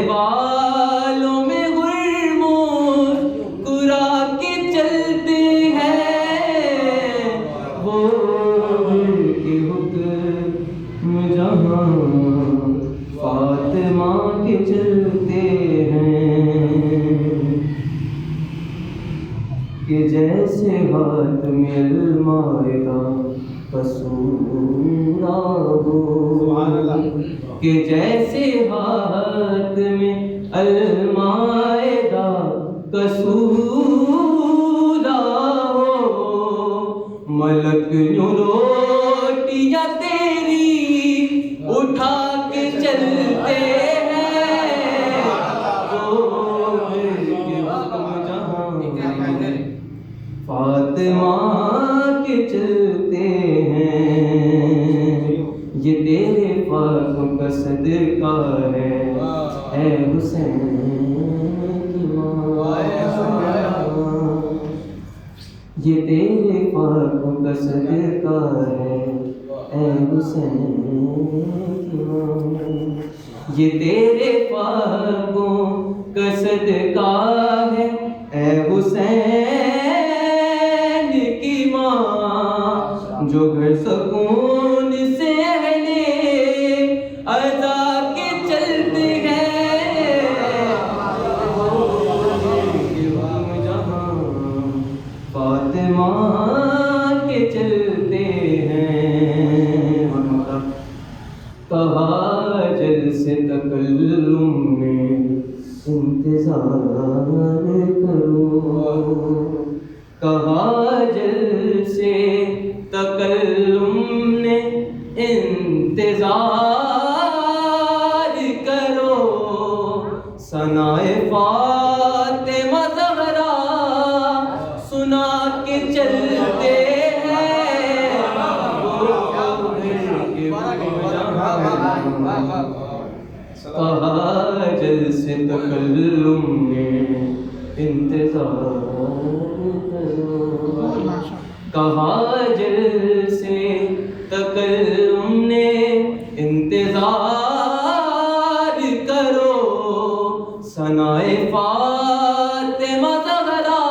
بالوں میں غرمور کرا کے چلتے کہ جیسے ہاتھ میں المائدہ کسورا ہو، کہ جیسے ہاتھ میں المائدہ کسورا ہو، ملک یوں روٹیاں تیری اٹھا کے چلتے فاطمہ کے چلتے ہیں، یہ تیرے پاک کا صدقہ ہے اے حسین کی ماں، یہ تیرے پاک کا صدقہ ہے اے حسین کی ماں، یہ تیرے پاکوں کا صدقہ ہے اے حسین کی ماں، جو گھر سکون سے اہلِ عزا کے چلتے ہیں، فاطمہ کے چلتے ہیں۔ کہا جل سے تکلم میں انتظار کرو، کہا جل سے تکلم نے انتظار کرو، ثنائے فاطمہ زہرا سنا کے چلتے کہا جل سے تکلم نے انتظار کرو، کہا جل سے تکلم نے انتظار کرو، ثنائے فاطمہ زہرا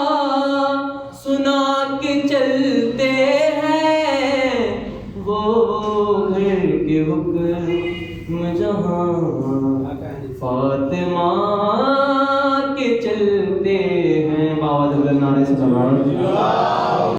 سنا کے چلتے ہیں، وہ گھر کے حکم جہاں فاطمہ کے چلتے ہیں۔ باوجود نعرے سے